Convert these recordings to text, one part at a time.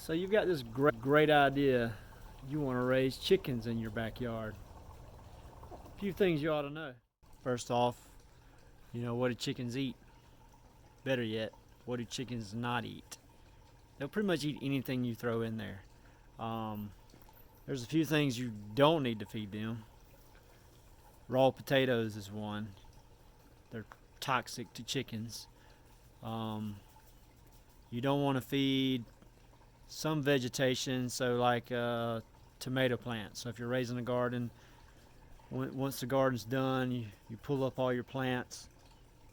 So you've got this great idea. You want to raise chickens in your backyard. A few things you ought to know. First off, what do chickens eat? Better yet, what do chickens not eat? They'll pretty much eat anything you throw in there. Um, there's a few things you don't need to feed them. Raw potatoes is one. They're toxic to chickens. Um, you don't want to feed some vegetation, so like tomato plants. So if you're raising a garden, once the garden's done, you pull up all your plants.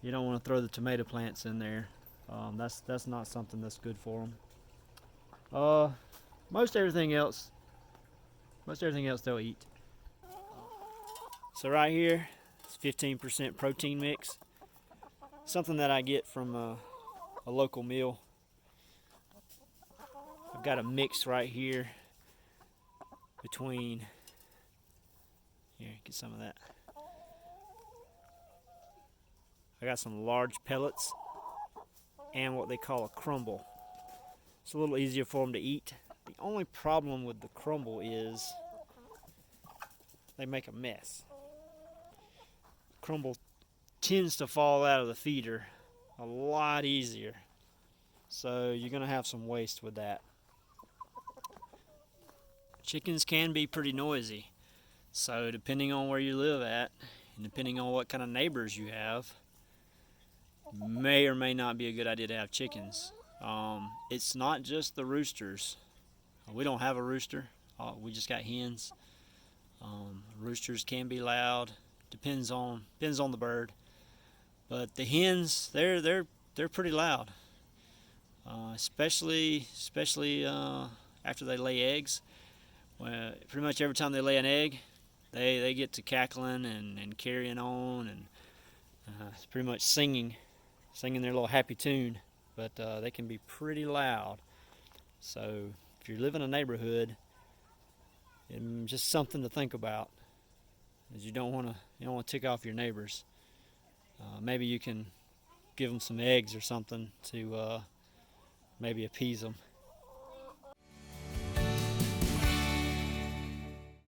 You don't want to throw the tomato plants in there. That's not something that's good for them. Uh, most everything else, they'll eat. So right here, it's 15% protein mix. Something that I get from a local mill. I've got a mix right here between. Here, get some of that. I got some large pellets and what they call a crumble. It's a little easier for them to eat. The only problem with the crumble is they make a mess. Crumble tends to fall out of the feeder a lot easier, so you're going to have some waste with that. Chickens can be pretty noisy, so depending on where you live at and depending on what kind of neighbors you have, may or may not be a good idea to have chickens. It's not just the roosters. We don't have a rooster. We just got hens. Roosters can be loud. Depends on the bird. But the hens, they're pretty loud. Especially after they lay eggs. Pretty much every time they lay an egg, they get to cackling and carrying on, and it's pretty much singing their little happy tune. But they can be pretty loud. So if you live in a neighborhood, it's just something to think about, is you don't want to tick off your neighbors. Maybe you can give them some eggs or something to maybe appease them.